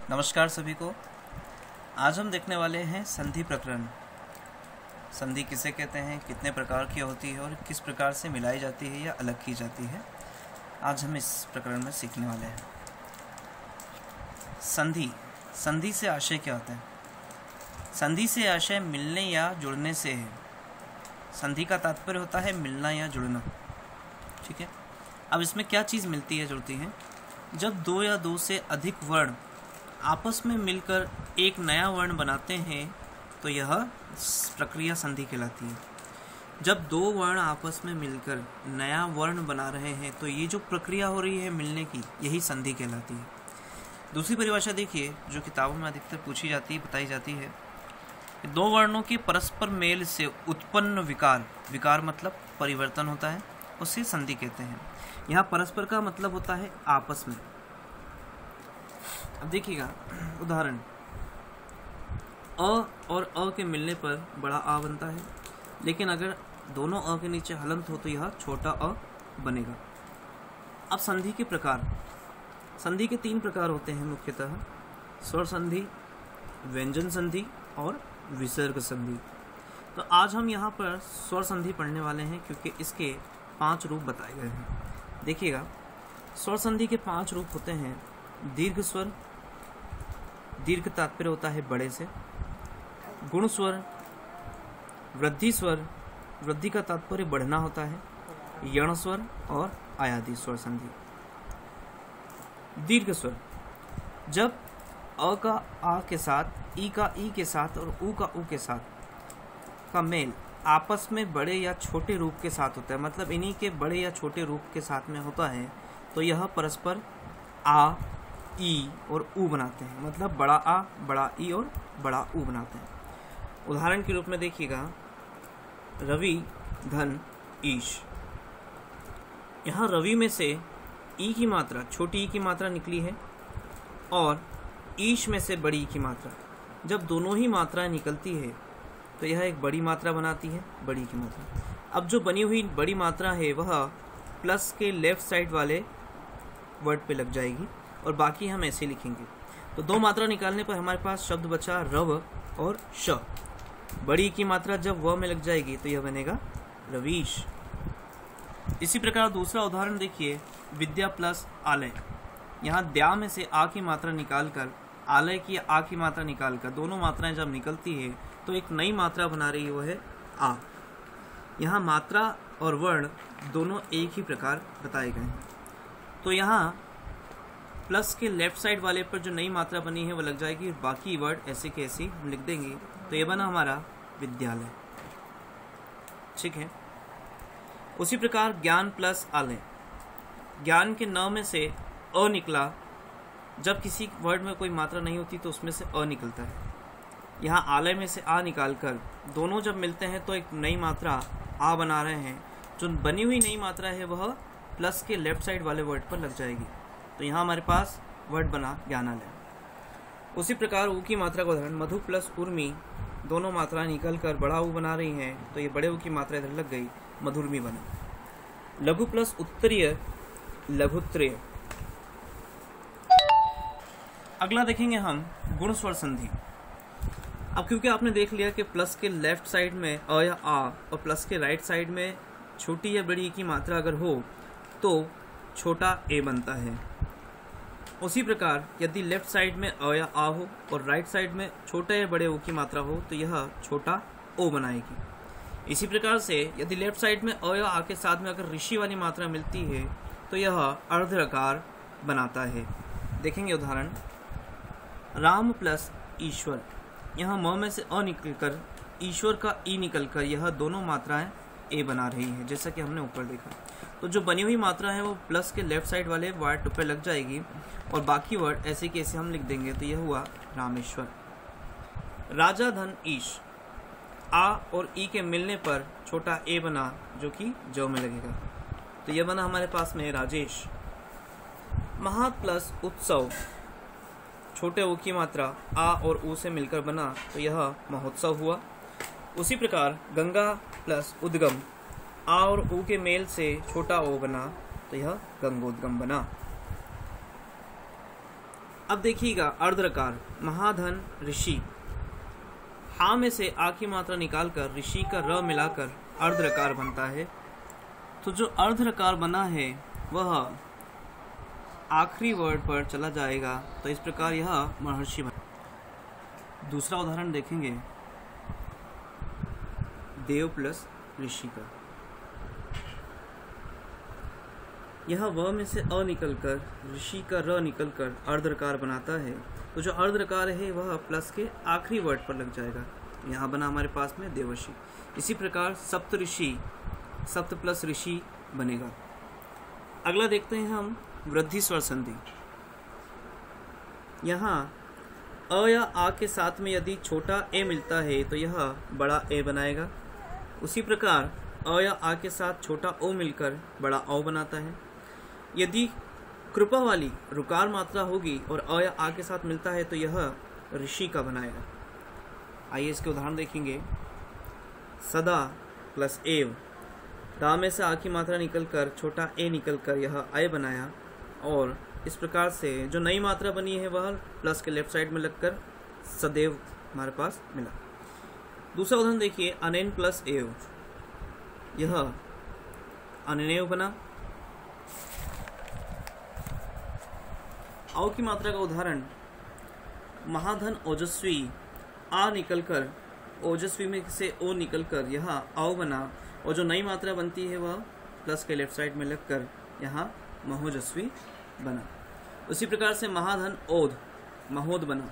नमस्कार सभी को। आज हम देखने वाले हैं संधि प्रकरण। संधि किसे कहते हैं, कितने प्रकार की होती है और किस प्रकार से मिलाई जाती है या अलग की जाती है, आज हम इस प्रकरण में सीखने वाले हैं। संधि, संधि से आशय क्या होता है? संधि से आशय मिलने या जुड़ने से है। संधि का तात्पर्य होता है मिलना या जुड़ना। ठीक है। अब इसमें क्या चीज़ मिलती है, जुड़ती है? जब दो या दो से अधिक वर्ण आपस में मिलकर एक नया वर्ण बनाते हैं तो यह प्रक्रिया संधि कहलाती है। जब दो वर्ण आपस में मिलकर नया वर्ण बना रहे हैं तो ये जो प्रक्रिया हो रही है मिलने की, यही संधि कहलाती है। दूसरी परिभाषा देखिए, जो किताबों में अधिकतर पूछी जाती है, बताई जाती है। दो वर्णों के परस्पर मेल से उत्पन्न विकार, विकार मतलब परिवर्तन होता है, उसे संधि कहते हैं। यहाँ परस्पर का मतलब होता है आपस में। अब देखिएगा उदाहरण, अ और अ के मिलने पर बड़ा आ बनता है, लेकिन अगर दोनों अ के नीचे हलंत हो तो यह छोटा अ बनेगा। अब संधि के प्रकार, संधि के 3 प्रकार होते हैं मुख्यतः: स्वर संधि, व्यंजन संधि और विसर्ग संधि। तो आज हम यहाँ पर स्वर संधि पढ़ने वाले हैं क्योंकि इसके 5 रूप बताए गए हैं। देखिएगा, स्वर संधि के 5 रूप होते हैं: दीर्घ स्वर, दीर्घ तात्पर्य होता है बड़े से; गुण स्वर, वृद्धि स्वर, वृद्धि का तात्पर्य बढ़ना होता है; यण स्वर और आयादी स्वर संधि। दीर्घ स्वर, जब अ का आ के साथ, ई का ई के साथ और उ का उ के साथ का मेल आपस में बड़े या छोटे रूप के साथ होता है, मतलब इन्हीं के बड़े या छोटे रूप के साथ में होता है, तो यह परस्पर आ, ई और उ बनाते हैं, मतलब बड़ा आ, बड़ा ई और बड़ा उ बनाते हैं। उदाहरण के रूप में देखिएगा, रवि, धन, ईश। यहाँ रवि में से ई की मात्रा, छोटी ई की मात्रा निकली है और ईश में से बड़ी ई की मात्रा। जब दोनों ही मात्राएं निकलती है तो यह एक बड़ी मात्रा बनाती है, बड़ी की मात्रा। अब जो बनी हुई बड़ी मात्रा है वह प्लस के लेफ्ट साइड वाले वर्ड पे लग जाएगी और बाकी हम ऐसे लिखेंगे। तो 2 मात्रा निकालने पर हमारे पास शब्द बचा रव और श। बड़ी की मात्रा जब व में लग जाएगी तो यह बनेगा रवीश। इसी प्रकार दूसरा उदाहरण देखिए, विद्या प्लस आलय। यहाँ द्या में से आ की मात्रा निकालकर, आलय की आ की मात्रा निकालकर, दोनों मात्राएं जब निकलती है तो एक नई मात्रा बना रही है, वो है आ। यहाँ मात्रा और वर्ण दोनों एक ही प्रकार बताए गए हैं। तो यहाँ प्लस के लेफ्ट साइड वाले पर जो नई मात्रा बनी है वो लग जाएगी, बाकी वर्ड ऐसे के ऐसे हम लिख देंगे, तो ये बना हमारा विद्यालय। ठीक है। उसी प्रकार ज्ञान प्लस आलय, ज्ञान के न में से अ निकला। जब किसी वर्ड में कोई मात्रा नहीं होती तो उसमें से अ निकलता है। यहाँ आलय में से आ निकालकर दोनों जब मिलते हैं तो एक नई मात्रा आ बना रहे हैं। जो बनी हुई नई मात्रा है वह प्लस के लेफ्ट साइड वाले वर्ड पर लग जाएगी, तो यहाँ हमारे पास वर्ड बना ज्ञानालय। उसी प्रकार ऊ की मात्रा का उदाहरण, मधु प्लस उर्मी, दोनों मात्राएं निकल कर बड़ा ऊ बना रही हैं, तो ये बड़े ऊ की मात्रा इधर लग गई, मधुर्मी बना। लघु प्लस उत्तरीय, लघुत्तरीय। अगला देखेंगे हम गुण स्वर संधि। अब क्योंकि आपने देख लिया कि प्लस के लेफ्ट साइड में अ या आ और प्लस के राइट साइड में छोटी या बड़ी की मात्रा अगर हो तो छोटा ए बनता है। उसी प्रकार यदि लेफ्ट साइड में अ या आ हो और राइट साइड में छोटे या बड़े ओ की मात्रा हो तो यह छोटा ओ बनाएगी। इसी प्रकार से यदि लेफ्ट साइड में अ या आ के साथ में अगर ऋषि वाली मात्रा मिलती है तो यह अर्धकार बनाता है। देखेंगे उदाहरण, राम प्लस ईश्वर। यहाँ म में से अ निकलकर ईश्वर का ई निकलकर यह दोनों मात्राएं ए बना रही है, जैसा कि हमने ऊपर देखा। तो जो बनी हुई मात्रा है वो प्लस के लेफ्ट साइड वाले वर्ड पे लग जाएगी और बाकी वर्ड ऐसे कैसे हम लिख देंगे, तो यह हुआ रामेश्वर। राजा, धन, ईश। आ और ई के मिलने पर छोटा ए बना जो कि जो में लगेगा, तो यह बना हमारे पास में राजेश। महा प्लस उत्सव, छोटे ओ की मात्रा आ और ऊ से मिलकर बना तो यह महोत्सव हुआ। उसी प्रकार गंगा प्लस उद्गम, आ और ऊ के मेल से छोटा ओ बना तो यह गंगोद्गम बना। अब देखिएगा अर्धकार महाधन ऋषि, हा में से आ की मात्रा निकालकर ऋषि का र मिलाकर अर्धकार बनता है। तो जो अर्धकार बना है वह आखिरी वर्ड पर चला जाएगा, तो इस प्रकार यह महर्षि बना। दूसरा उदाहरण देखेंगे देव प्लस ऋषि का। यह व में से अ निकलकर ऋषि का र निकलकर अर्धकार बनाता है। तो जो अर्धकार है वह प्लस के आखिरी वर्ड पर लग जाएगा। यहाँ बना हमारे पास में देवर्षि। इसी प्रकार सप्त ऋषि, सप्त प्लस ऋषि बनेगा। अगला देखते हैं हम वृद्धि स्वर संधि। यहाँ अ या आ के साथ में यदि छोटा ए मिलता है तो यह बड़ा ए बनाएगा। उसी प्रकार अ या आ के साथ छोटा ओ मिलकर बड़ा औ बनाता है। यदि कृपा वाली रुकार मात्रा होगी और अ या आ के साथ मिलता है तो यह ऋषि का बनाएगा। आइए इसके उदाहरण देखेंगे। सदा प्लस एव, दा में से आ की मात्रा निकलकर छोटा ए निकलकर यह अय बनाया, और इस प्रकार से जो नई मात्रा बनी है वह प्लस के लेफ्ट साइड में लगकर सदैव हमारे पास मिला। दूसरा उदाहरण देखिए अनेन प्लस एव, यह अननेव बना। औ की मात्रा का उदाहरण महाधन ओजस्वी, आ निकलकर ओजस्वी में से ओ निकलकर यहाँ औ बना, और जो नई मात्रा बनती है वह प्लस के लेफ्ट साइड में लगकर यहाँ महोजस्वी बना। उसी प्रकार से महाधन ओध, महोद बना।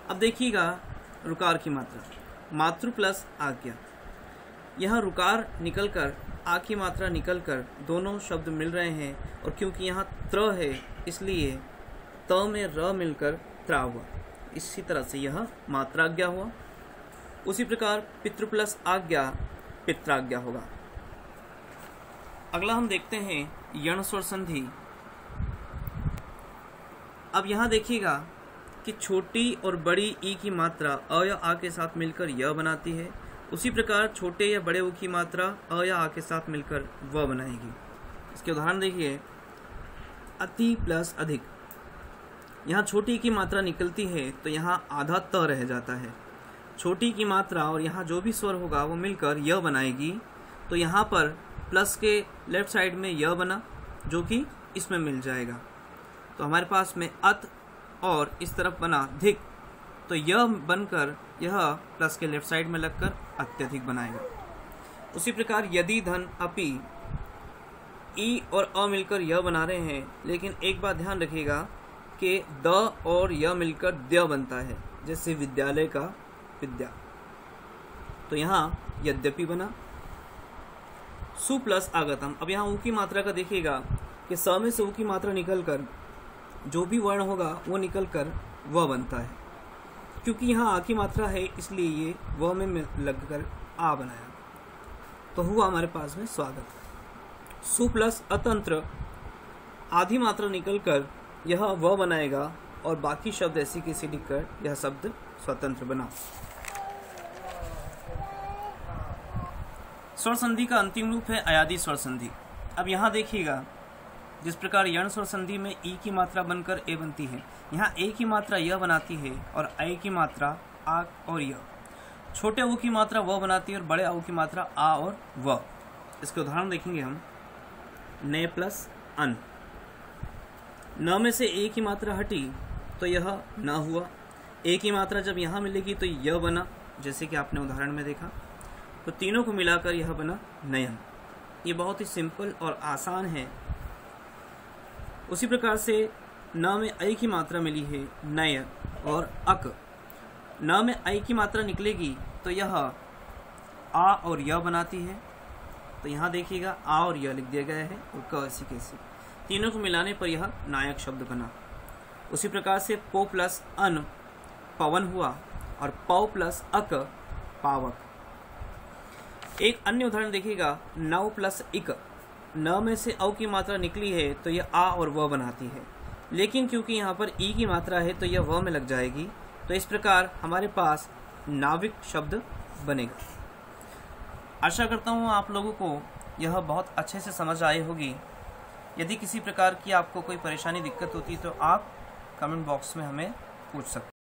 अब देखिएगा रुकार की मात्रा, मातृ प्लस आज्ञा। यहाँ रुकार निकलकर आ की मात्रा निकलकर दोनों शब्द मिल रहे हैं, और क्योंकि यहाँ त्र है इसलिए त में र मिलकर त्रा हुआ। इसी तरह से यह मात्राज्ञा हुआ। उसी प्रकार पितृ प्लस आज्ञा पित्राज्ञा होगा। अगला हम देखते हैं यण स्वर संधि। अब यहाँ देखिएगा कि छोटी और बड़ी ई की मात्रा अ या आ के साथ मिलकर य बनाती है। उसी प्रकार छोटे या बड़े उ की मात्रा अ या आ के साथ मिलकर व बनाएगी। इसके उदाहरण देखिए अति प्लस अधिक। यहाँ छोटी की मात्रा निकलती है तो यहाँ आधा त रह जाता है। छोटी की मात्रा और यहाँ जो भी स्वर होगा वो मिलकर य बनाएगी, तो यहाँ पर प्लस के लेफ्ट साइड में य बना जो कि इसमें मिल जाएगा। तो हमारे पास में अत और इस तरफ बना धिक, तो यह बनकर यह प्लस के लेफ्ट साइड में लगकर अत्यधिक बनाएगा। उसी प्रकार यदि धन अपि, ई और अ मिलकर यह बना रहे हैं, लेकिन एक बात ध्यान रखिएगा कि द और य मिलकर द्य बनता है, जैसे विद्यालय का विद्या। तो यहाँ यद्यपि बना। सु प्लस आगतम। अब यहाँ ऊ की मात्रा का देखिएगा कि स में से ऊ की मात्रा निकलकर जो भी वर्ण होगा वो निकलकर व बनता है। क्योंकि यहाँ आ की मात्रा है इसलिए ये व में लगकर आ बनाया, तो हुआ हमारे पास में स्वागत। सु प्लस अतंत्र, आधी मात्रा निकलकर यह व बनाएगा और बाकी शब्द ऐसी कैसी लिखकर यह शब्द स्वतंत्र बना। स्वर संधि का अंतिम रूप है अयादि स्वर संधि। अब यहाँ देखिएगा जिस प्रकार यण स्वर संधि में ई की मात्रा बनकर ए बनती है, यहाँ ए की मात्रा यह बनाती है और ऐ की मात्रा आ और य। छोटे ऊ की मात्रा व बनाती है और बड़े ऊ की मात्रा आ और व। इसके उदाहरण देखेंगे हम। ने प्लस अन, न में से ए की मात्रा हटी तो यह न हुआ। ए की मात्रा जब यहाँ मिलेगी तो यह बना, जैसे कि आपने उदाहरण में देखा। तो तीनों को मिलाकर यह बना नयन। ये बहुत ही सिंपल और आसान है। उसी प्रकार से न में ऐ की मात्रा मिली है नय और अक। न में ऐ की मात्रा निकलेगी तो यह आ और य बनाती है। तो यहाँ देखिएगा आ और य लिख दिया गया है और क ऐसी कैसी, तीनों को मिलाने पर यह नायक शब्द बना। उसी प्रकार से पो प्लस अन पवन हुआ और पौ प्लस अक पावक। एक अन्य उदाहरण देखिएगा। नौ प्लस इक, न में से औ की मात्रा निकली है तो यह आ और व बनाती है, लेकिन क्योंकि यहाँ पर ई की मात्रा है तो यह व में लग जाएगी। तो इस प्रकार हमारे पास नाविक शब्द बनेगा। आशा करता हूँ आप लोगों को यह बहुत अच्छे से समझ आई होगी। यदि किसी प्रकार की आपको कोई परेशानी दिक्कत होती तो आप कमेंट बॉक्स में हमें पूछ सकते हैं।